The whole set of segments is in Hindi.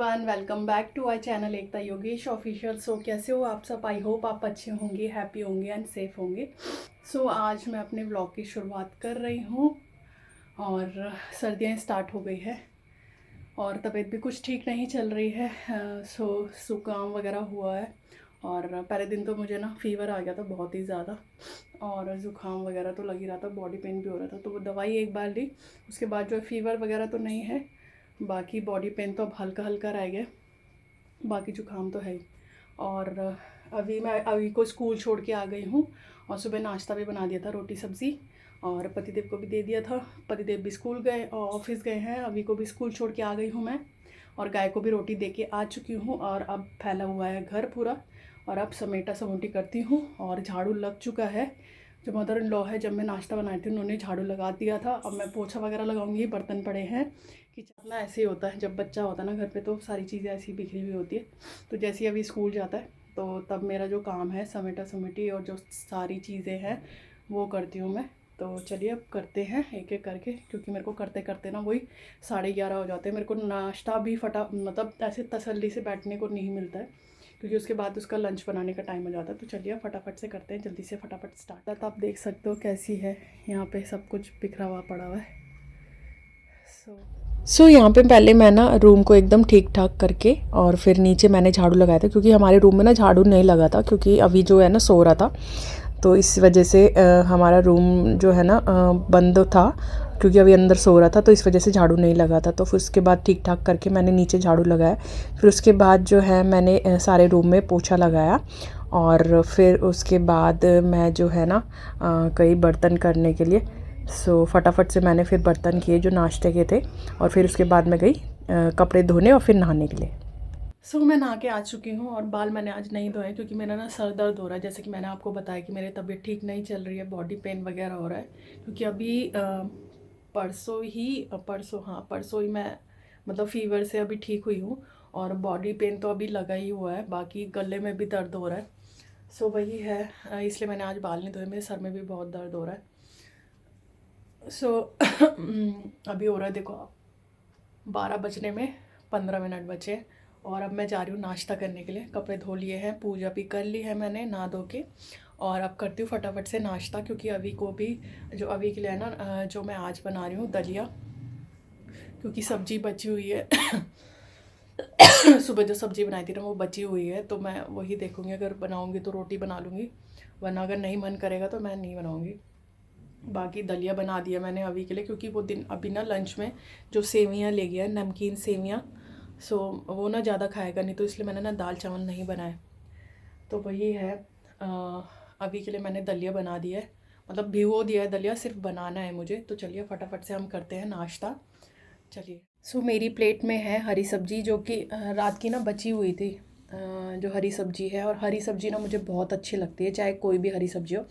Everyone, welcome back to our channel Ekta Yogesh official. So कैसे हो आप सब? आई होप आप अच्छे होंगे, हैप्पी होंगे एंड सेफ होंगे। सो आज मैं अपने व्लॉग की शुरुआत कर रही हूँ और सर्दियाँ स्टार्ट हो गई है और तबीयत भी कुछ ठीक नहीं चल रही है। सो जुकाम वगैरह हुआ है और पहले दिन तो मुझे ना फीवर आ गया था बहुत ही ज़्यादा और ज़ुकाम वगैरह तो लग ही रहा था, बॉडी पेन भी हो रहा था। तो वो दवाई एक बार ली, उसके बाद जो है फीवर वगैरह तो नहीं है, बाकी बॉडी पेन तो अब हल्का हल्का रह गया, बाकी जुकाम तो है ही। और अभी मैं अभी को स्कूल छोड़ के आ गई हूँ और सुबह नाश्ता भी बना दिया था, रोटी सब्ज़ी, और पतिदेव को भी दे दिया था। पतिदेव भी स्कूल गए और ऑफिस गए हैं। अभी को भी स्कूल छोड़ के आ गई हूँ मैं, और गाय को भी रोटी दे के आ चुकी हूँ। और अब फैला हुआ है घर पूरा, और अब समेटा समूटी करती हूँ और झाड़ू लग चुका है। जो मदर इन लॉ है, जब मैं नाश्ता बनाई थी उन्होंने झाड़ू लगा दिया था। अब मैं पोछा वगैरह लगाऊंगी, बर्तन पड़े हैं। किचन ना ऐसे ही होता है, जब बच्चा होता है ना घर पे तो सारी चीज़ें ऐसी बिखरी हुई होती है। तो जैसे ही अभी स्कूल जाता है तो तब मेरा जो काम है समेटा समेटी और जो सारी चीज़ें हैं वो करती हूँ मैं। तो चलिए अब करते हैं एक एक करके, क्योंकि मेरे को करते करते ना वही 11:30 हो जाते हैं। मेरे को नाश्ता भी मतलब ऐसे तसल्ली से बैठने को नहीं मिलता है, क्योंकि उसके बाद उसका लंच बनाने का टाइम हो जाता है। तो चलिए फटाफट से करते हैं, जल्दी से फटाफट स्टार्ट। तो आप देख सकते हो कैसी है, यहाँ पे सब कुछ बिखरा हुआ पड़ा हुआ है। सो यहाँ पे पहले मैं ना रूम को एकदम ठीक ठाक करके और फिर नीचे मैंने झाड़ू लगाया था, क्योंकि हमारे रूम में ना झाड़ू नहीं लगा था, क्योंकि अभी जो है ना सो रहा था। तो इस वजह से हमारा रूम जो है ना बंद था, क्योंकि अभी अंदर सो रहा था, तो इस वजह से झाड़ू नहीं लगा था। तो फिर उसके बाद ठीक ठाक करके मैंने नीचे झाड़ू लगाया। फिर उसके बाद जो है मैंने सारे रूम में पोछा लगाया, और फिर उसके बाद मैं जो है ना कई बर्तन करने के लिए फटाफट से मैंने फिर बर्तन किए जो नाश्ते के थे, और फिर उसके बाद मैं गई कपड़े धोने और फिर नहाने के लिए। मैं नहा के आ चुकी हूँ और बाल मैंने आज नहीं धोए, क्योंकि मेरा ना सर दर्द हो रहा है। जैसे कि मैंने आपको बताया कि मेरी तबीयत ठीक नहीं चल रही है, बॉडी पेन वगैरह हो रहा है। क्योंकि अभी परसों ही मैं मतलब फ़ीवर से अभी ठीक हुई हूँ, और बॉडी पेन तो अभी लगा ही हुआ है, बाकी गले में भी दर्द हो रहा है। वही है, इसलिए मैंने आज बाल नहीं धोए। मेरे सर में भी बहुत दर्द हो रहा है। अभी हो रहा है, देखो आप, 12 बजने में 15 मिनट बचे, और अब मैं जा रही हूँ नाश्ता करने के लिए। कपड़े धो लिए हैं, पूजा भी कर ली है मैंने नहा धो के, और अब करती हूँ फटाफट से नाश्ता। क्योंकि अभी को भी, जो अभी के लिए है ना, जो मैं आज बना रही हूँ दलिया, क्योंकि सब्जी बची हुई है। सुबह जो सब्जी बनाई थी ना वो बची हुई है, तो मैं वही देखूँगी। अगर बनाऊँगी तो रोटी बना लूँगी, वरना अगर नहीं मन करेगा तो मैं नहीं बनाऊँगी। बाकी दलिया बना दिया मैंने अभी के लिए, क्योंकि वो दिन अभी ना लंच में जो सेवियाँ ले गया, नमकीन सेवियाँ, वो ना ज़्यादा खाएगा नहीं, तो इसलिए मैंने ना दाल चावल नहीं बनाए। तो वही है, अभी के लिए मैंने दलिया बना दिया है, मतलब भिगो दिया है दलिया, सिर्फ बनाना है मुझे। तो चलिए फटाफट से हम करते हैं नाश्ता। चलिए। मेरी प्लेट में है हरी सब्जी, जो कि रात की ना बची हुई थी, जो हरी सब्जी है। और हरी सब्जी ना मुझे बहुत अच्छी लगती है, चाहे कोई भी हरी सब्जी हो।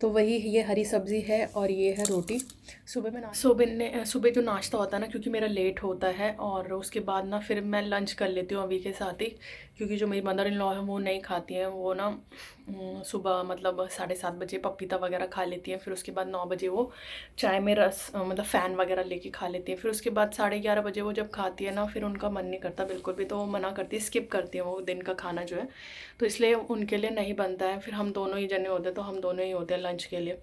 तो वही ये हरी सब्ज़ी है और ये है रोटी। सुबह जो नाश्ता होता है ना, क्योंकि मेरा लेट होता है, और उसके बाद ना फिर मैं लंच कर लेती हूँ अभी के साथ ही। क्योंकि जो मेरी मदर इन लॉ है वो नहीं खाती हैं, वो ना सुबह मतलब 7:30 बजे पपीता वगैरह खा लेती हैं। फिर उसके बाद 9 बजे वो चाय में रस मतलब फ़ैन वगैरह लेके खा लेती हैं। फिर उसके बाद 11:30 बजे वो जब खाती है ना, फिर उनका मन नहीं करता बिल्कुल भी, तो वो मना करती है, स्किप करती हैं वो दिन का खाना जो है। तो इसलिए उनके लिए नहीं बनता है। फिर हम दोनों ही जने होते हैं, तो हम दोनों ही होते हैं लंच के लिए।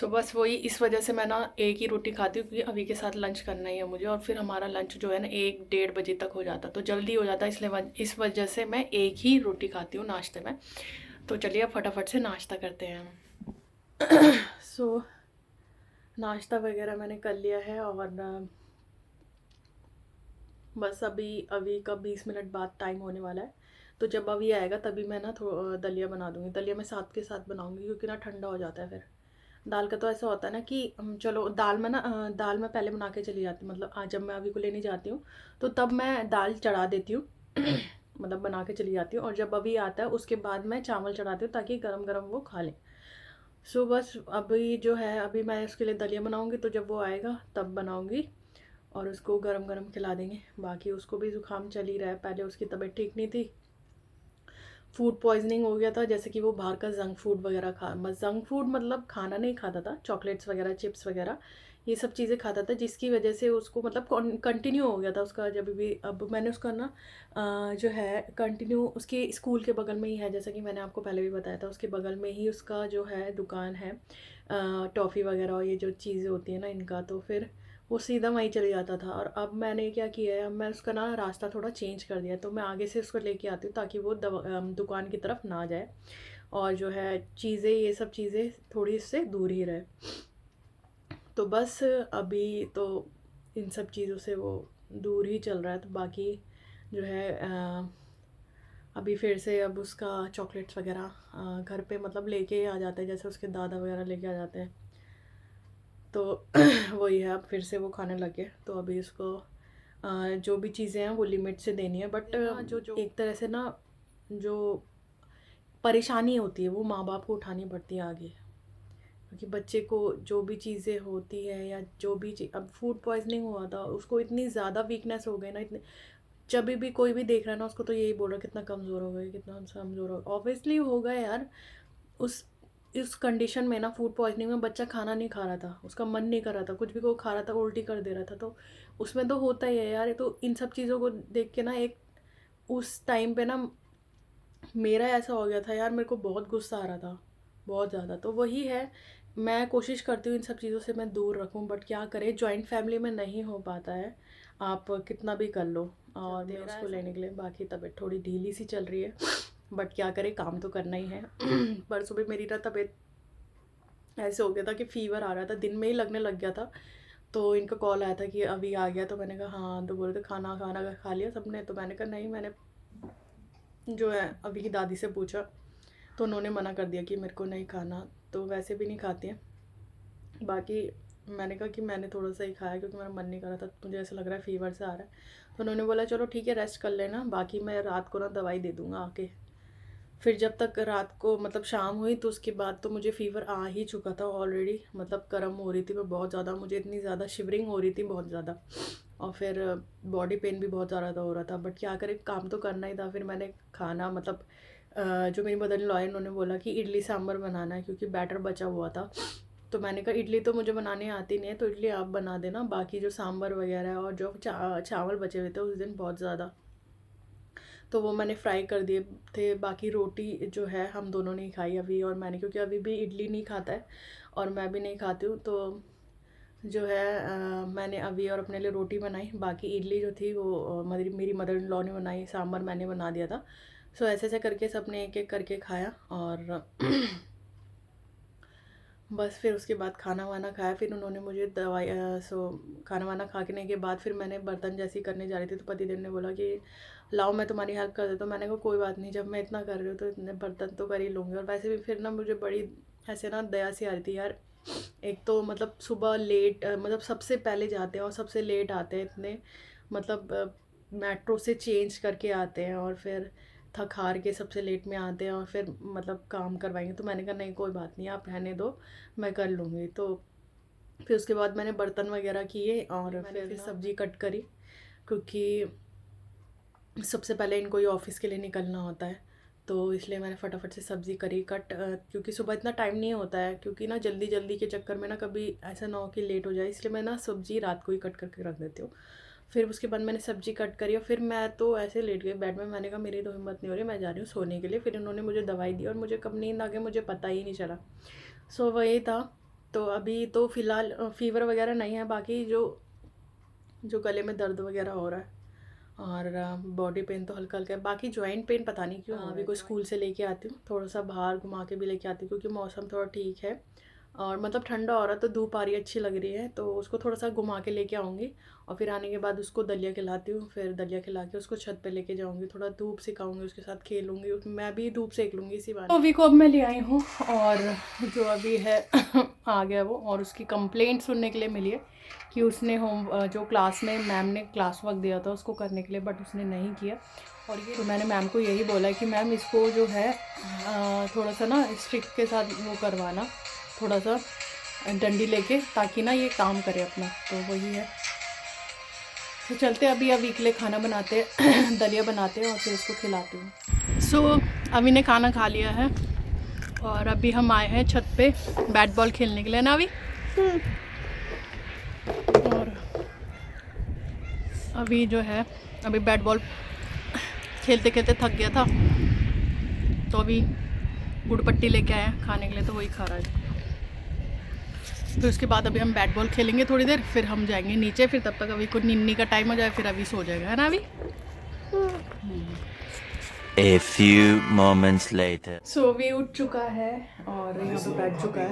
बस वही, इस वजह से मैं ना एक ही रोटी खाती हूँ, क्योंकि अभी के साथ लंच करना ही है मुझे। और फिर हमारा लंच जो है ना 1-1:30 बजे तक हो जाता है, तो जल्दी हो जाता है, इसलिए इस वजह से मैं एक ही रोटी खाती हूँ नाश्ते में। तो चलिए अब फटाफट से नाश्ता करते हैं हम। नाश्ता वगैरह मैंने कर लिया है, और बस अभी अभी का 20 मिनट बाद टाइम होने वाला है। तो जब अभी आएगा तभी मैं ना दलिया बना दूँगी। दलिया मैं साथ के साथ बनाऊँगी, क्योंकि ना ठंडा हो जाता है फिर। दाल का तो ऐसा होता है ना कि चलो दाल मैं पहले बना के चली जाती हूँ। मतलब आज जब मैं अभी को लेने जाती हूँ तो तब मैं दाल चढ़ा देती हूँ। मतलब बना के चली जाती हूँ, और जब अभी आता है उसके बाद मैं चावल चढ़ाती हूँ, ताकि गरम गरम वो खा लें। बस अभी जो है, अभी मैं उसके लिए दलिया बनाऊँगी, तो जब वो आएगा तब बनाऊँगी और उसको गरम गरम खिला देंगे। बाकी उसको भी ज़ुकाम चल ही रहा है, पहले उसकी तबीयत ठीक नहीं थी, फूड पॉइजनिंग हो गया था। जैसे कि वो बाहर का जंक फूड वगैरह जंक फूड मतलब खाना नहीं खाता था, चॉकलेट्स वगैरह, चिप्स वगैरह, ये सब चीज़ें खाता था, जिसकी वजह से उसको मतलब कंटिन्यू हो गया था उसका जब भी। अब मैंने उसका ना जो है कंटिन्यू उसके स्कूल के बगल में ही है, जैसा कि मैंने आपको पहले भी बताया था, उसके बगल में ही उसका जो है दुकान है टॉफ़ी वगैरह और ये जो चीज़ें होती है ना इनका, तो फिर वो सीधा वहीं चले जाता था। और अब मैंने क्या किया है, अब मैं उसका ना रास्ता थोड़ा चेंज कर दिया, तो मैं आगे से उसको लेके आती हूँ ताकि वो दुकान की तरफ ना जाए और जो है चीज़ें ये सब चीज़ें थोड़ी इससे दूर ही रहे। तो बस अभी तो इन सब चीज़ों से वो दूर ही चल रहा है। तो बाकी जो है अभी फिर से अब उसका चॉकलेट्स वगैरह घर पे मतलब लेके आ जाते हैं, जैसे उसके दादा वगैरह लेके आ जाते हैं, तो वही है, अब फिर से वो खाने लगे। तो अभी उसको जो भी चीज़ें हैं वो लिमिट से देनी है, बट जो एक तरह से ना जो परेशानी होती है वो माँ बाप को उठानी पड़ती है आगे, क्योंकि बच्चे को जो भी चीज़ें होती है या जो भी अब फूड पॉइजनिंग हुआ था उसको, इतनी ज़्यादा वीकनेस हो गई ना, इतने जब भी कोई भी देख रहा है ना उसको तो यही बोल रहा है कितना कमज़ोर हो गए, कितना कमज़ोर हो, ऑब्वियसली होगा यार। उस कंडीशन में ना फूड पॉइजनिंग में बच्चा खाना नहीं खा रहा था, उसका मन नहीं कर रहा था, कुछ भी को खा रहा था उल्टी कर दे रहा था, तो उसमें तो होता ही है यार। तो इन सब चीज़ों को देख के ना एक उस टाइम पे ना मेरा ऐसा हो गया था यार, मेरे को बहुत गुस्सा आ रहा था, बहुत ज़्यादा। तो वही है, मैं कोशिश करती हूँ इन सब चीज़ों से मैं दूर रखूँ, बट क्या करें, जॉइंट फैमिली में नहीं हो पाता है, आप कितना भी कर लो। और मेरा उसको लेने के लिए बाकी तबीयत थोड़ी ढीली सी चल रही है, बट क्या करें, काम तो करना ही है। परसों भी मेरी ना तबीयत ऐसे हो गया था कि फ़ीवर आ रहा था, दिन में ही लगने लग गया था। तो इनका कॉल आया था कि अभी आ गया, तो मैंने कहा हाँ, तो बोल रहे थे खाना खाना खा लिया सबने, तो मैंने कहा नहीं, मैंने जो है अभी की दादी से पूछा तो उन्होंने मना कर दिया कि मेरे को नहीं खाना, तो वैसे भी नहीं खाती हैं। बाकी मैंने कहा कि मैंने थोड़ा सा ही खाया क्योंकि मेरा मन नहीं कर रहा था, मुझे ऐसा लग रहा है फ़ीवर से आ रहा है। तो उन्होंने बोला चलो ठीक है, रेस्ट कर लेना, बाकी मैं रात को ना दवाई दे दूँगा आके। फिर जब तक रात को मतलब शाम हुई तो उसके बाद तो मुझे फ़ीवर आ ही चुका था ऑलरेडी, मतलब गर्म हो रही थी मैं बहुत ज़्यादा, मुझे इतनी ज़्यादा शिवरिंग हो रही थी बहुत ज़्यादा, और फिर बॉडी पेन भी बहुत ज़्यादा हो रहा था, बट क्या करें, काम तो करना ही था। फिर मैंने खाना मतलब जो मेरी मदर इन लॉ है उन्होंने बोला कि इडली सांभर बनाना है क्योंकि बैटर बचा हुआ था। तो मैंने कहा इडली तो मुझे बनाने आती नहीं है, तो इडली आप बना देना, बाकी जो सांभर वगैरह है और जो चावल बचे हुए थे उस दिन बहुत ज़्यादा, तो वो मैंने फ्राई कर दिए थे। बाकी रोटी जो है हम दोनों ने खाई अभी और मैंने, क्योंकि अभी भी इडली नहीं खाता है और मैं भी नहीं खाती हूँ, तो जो है मैंने अभी और अपने लिए रोटी बनाई, बाकी इडली जो थी वो मेरी मदर इन लॉ ने बनाई, सांभर मैंने बना दिया था। सो ऐसे ऐसे करके सबने एक एक करके खाया और बस फिर उसके बाद खाना वाना खाया, फिर उन्होंने मुझे दवाई खाना वाना खाने के बाद फिर मैंने बर्तन जैसी करने जा रही थी, तो पतिदेव ने बोला कि लाओ मैं तुम्हारी हेल्प कर देता हूँ। मैंने कहा कोई बात नहीं, जब मैं इतना कर रही हूँ तो इतने बर्तन तो कर ही लूँगी। और वैसे भी फिर ना मुझे बड़ी ऐसे ना दया सी आ रही थी यार, एक तो मतलब सुबह लेट मतलब सबसे पहले जाते हैं और सबसे लेट आते हैं, इतने मतलब मेट्रो से चेंज करके आते हैं और फिर थक हार के सबसे लेट में आते हैं और फिर मतलब काम करवाएंगे। तो मैंने कहा नहीं कोई बात नहीं, आप रहने दो, मैं कर लूँगी। तो फिर उसके बाद मैंने बर्तन वगैरह किए और फिर सब्ज़ी कट करी, क्योंकि सबसे पहले इनको ये ऑफ़िस के लिए निकलना होता है, तो इसलिए मैंने फटाफट से सब्ज़ी करी कट, क्योंकि सुबह इतना टाइम नहीं होता है, क्योंकि ना जल्दी जल्दी के चक्कर में ना कभी ऐसा ना हो कि लेट हो जाए, इसलिए मैं ना सब्ज़ी रात को ही कट करके रख देती हूँ। फिर उसके बाद मैंने सब्ज़ी कट करी और फिर मैं तो ऐसे लेट गई बेड में, मैंने कहा मेरी तो हिम्मत नहीं हो रही, मैं जा रही हूँ सोने के लिए। फिर उन्होंने मुझे दवाई दी और मुझे कब नींद आ गई मुझे पता ही नहीं चला। सो वही था। तो अभी तो फ़िलहाल फ़ीवर वगैरह नहीं है, बाकी जो गले में दर्द वगैरह हो रहा है और बॉडी पेन तो हल्का हल्का है, बाकी जॉइंट पेन पता नहीं क्यों। अभी को स्कूल से लेके आती हूँ, थोड़ा सा बाहर घुमा के भी लेके आती हूँ क्योंकि मौसम थोड़ा ठीक है और मतलब ठंडा हो रहा है, तो धूप आ रही अच्छी लग रही है, तो उसको थोड़ा सा घुमा के लेके आऊँगी और फिर आने के बाद उसको दलिया खिलाती हूँ। फिर दलिया खिला के उसको छत पे लेके जाऊँगी, थोड़ा धूप सिखाऊंगी, उसके साथ खेलूँगी, मैं भी धूप सेक लूँगी इसी बार। तो अभी को अब मैं ले आई हूँ और जो अभी है आ गया वो, और उसकी कंप्लेंट सुनने के लिए मिली है कि उसने जो क्लास में मैम ने क्लास वर्क दिया था उसको करने के लिए, बट उसने नहीं किया। और ये तो मैंने मैम को यही बोला कि मैम इसको जो है थोड़ा सा ना स्ट्रिक के साथ वो करवाना, थोड़ा सा डंडी लेके, ताकि ना ये काम करे अपना। तो वही है, तो चलते अभी के लिए खाना बनाते हैं दलिया बनाते हैं और फिर उसको खिलाते हैं। सो अभी ने खाना खा लिया है और अभी हम आए हैं छत पे बैट बॉल खेलने के लिए ना। अभी अभी जो है अभी बैट बॉल खेलते खेलते थक गया था, तो अभी गुड़ पट्टी लेके आए हैं खाने के लिए, तो वही खा रहा है। फिर उसके बाद अभी हम बैट बॉल खेलेंगे थोड़ी देर, फिर हम जाएंगे नीचे। फिर तब तक अभी कुछ निन्नी का टाइम हो जाए, फिर अभी सो जाएगा, है ना अभी। A few moments later. सो अभी उठ चुका है और यहाँ पे बैठ चुका है।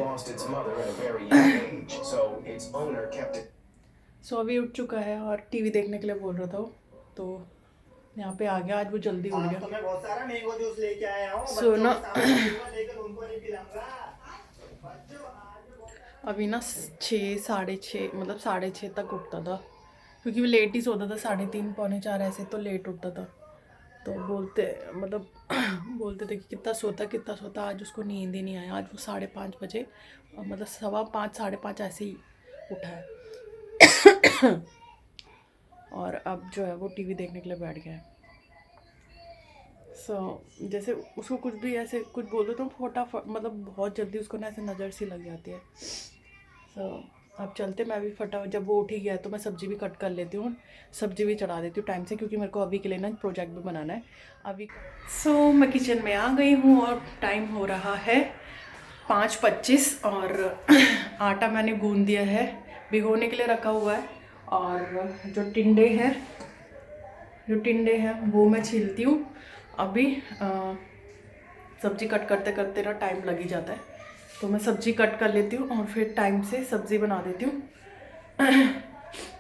सो अभी उठ चुका है और टीवी देखने के लिए बोल रहा था वो, तो यहाँ पे आ गया। आज वो जल्दी उठ गया। तो मैं बहुत सारा मैंगो जूस लेके आया हूँ। सो ना लेकर उनको नहीं पिलाऊंगा। अभी ना 6, 6:30 मतलब 6:30 तक उठता था, क्योंकि वो लेट ही सोता था। 3:30 पौने 4 ऐसे तो लेट उठता था। तो बोलते मतलब बोलते थे कि कितना सोता। आज उसको नींद ही नहीं आया। आज वो 5:30 बजे मतलब 5:15 5:30 ऐसे ही उठा है। और अब जो है वो टीवी देखने के लिए बैठ गया है। जैसे उसको कुछ भी ऐसे कुछ बोल दो तो फटाफट मतलब बहुत जल्दी उसको ना ऐसे नज़र सी लग जाती है। अब चलते। मैं भी फटाफट, जब वो उठ ही गया तो मैं सब्ज़ी भी कट कर लेती हूँ, सब्ज़ी भी चढ़ा देती हूँ टाइम से, क्योंकि मेरे को अभी के लिए ना प्रोजेक्ट भी बनाना है अभी। मैं किचन में आ गई हूँ और टाइम हो रहा है 5:25 और आटा मैंने गूंद दिया है, भिगोने के लिए रखा हुआ है। और जो टिंडे हैं वो मैं छीलती हूँ अभी। सब्ज़ी कट करते करते ना टाइम लग ही जाता है, तो मैं सब्ज़ी कट कर लेती हूँ और फिर टाइम से सब्ज़ी बना देती हूँ।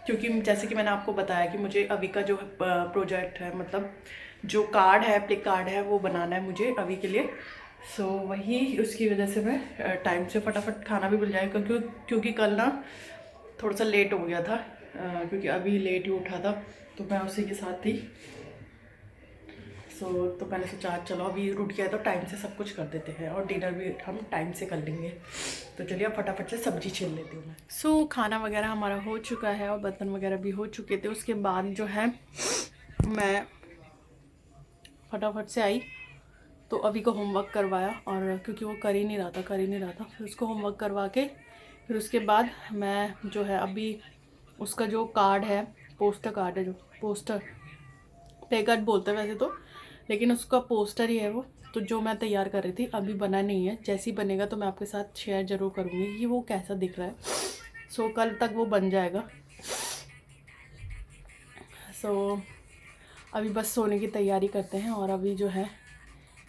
क्योंकि जैसे कि मैंने आपको बताया कि मुझे अभी का जो प्रोजेक्ट है, मतलब जो कार्ड है, प्ले कार्ड है, वो बनाना है मुझे अभी के लिए। वही उसकी वजह से मैं टाइम से फटाफट खाना भी मिल जाएगा, क्योंकि कल ना थोड़ा सा लेट हो गया था, क्योंकि अभी लेट ही उठा था, तो मैं उसी के साथ थी। तो मैंने सोचा चलो अभी रुक गया तो टाइम से सब कुछ कर देते हैं, और डिनर भी हम टाइम से कर लेंगे। तो चलिए अब फटाफट से सब्ज़ी छील लेती हूँ मैं। खाना वगैरह हमारा हो चुका है और बर्तन वगैरह भी हो चुके थे। उसके बाद जो है मैं फटाफट से आई, तो अभी को होमवर्क करवाया, और क्योंकि वो कर ही नहीं रहा था, फिर उसको होमवर्क करवा के फिर उसके बाद मैं जो है अभी उसका जो कार्ड है, पोस्टर कार्ड है, जो पोस्टर प्ले कार्ड बोलते हैं वैसे तो, लेकिन उसका पोस्टर ही है वो, तो जो मैं तैयार कर रही थी अभी बना नहीं है। जैसे ही बनेगा तो मैं आपके साथ शेयर ज़रूर करूँगी कि वो कैसा दिख रहा है। कल तक वो बन जाएगा। अभी बस सोने की तैयारी करते हैं। और अभी जो है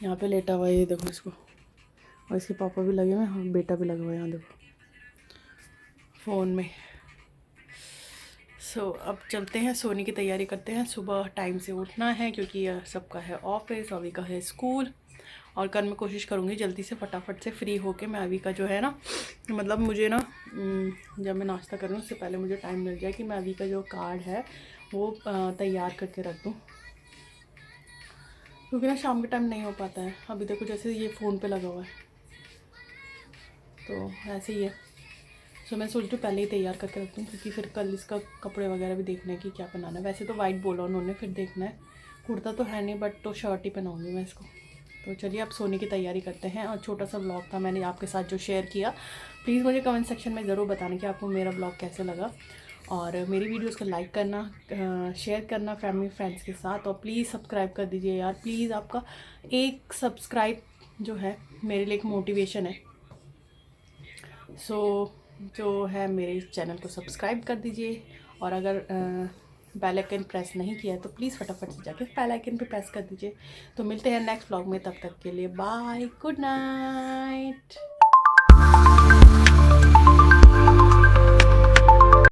यहाँ पे लेटा हुआ है, ये देखो इसको, और इसके पापा भी लगे हुए हैं और बेटा भी लगा हुआ है, यहाँ देखो फ़ोन में। अब चलते हैं, सोने की तैयारी करते हैं। सुबह टाइम से उठना है, क्योंकि सबका है ऑफिस, अभी का है स्कूल। और कल मैं कोशिश करूँगी जल्दी से फटाफट से फ्री होके मैं अभी का जो है ना, मतलब मुझे ना जब मैं नाश्ता करूँ उससे पहले मुझे टाइम मिल जाए कि मैं अभी का जो कार्ड है वो तैयार करके रख दूँ, क्योंकि ना शाम के टाइम नहीं हो पाता है। अभी देखो जैसे ये फ़ोन पे लगा हुआ है, तो ऐसे ही है। मैं सोच रही हूँ पहले ही तैयार करके रखती हूँ, क्योंकि फिर कल इसका कपड़े वगैरह भी देखना है कि क्या पहनाना है। वैसे तो वाइट बोला उन्होंने, फिर देखना है। कुर्ता तो है नहीं, बट तो शर्ट ही पहनाऊँगी मैं इसको। तो चलिए अब सोने की तैयारी करते हैं। और छोटा सा ब्लॉग था मैंने आपके साथ जो शेयर किया। प्लीज़ मुझे कमेंट सेक्शन में ज़रूर बताना कि आपको मेरा ब्लॉग कैसे लगा, और मेरी वीडियोज़ को लाइक करना, शेयर करना फैमिली फ्रेंड्स के साथ, और प्लीज़ सब्सक्राइब कर दीजिए यार, प्लीज़। आपका एक सब्सक्राइब जो है मेरे लिए एक मोटिवेशन है। जो है मेरे चैनल को सब्सक्राइब कर दीजिए, और अगर बेल आइकन प्रेस नहीं किया है तो प्लीज़ फटाफट से जाके बेल आइकन पे प्रेस कर दीजिए। तो मिलते हैं नेक्स्ट व्लॉग में, तब तक के लिए बाय, गुड नाइट।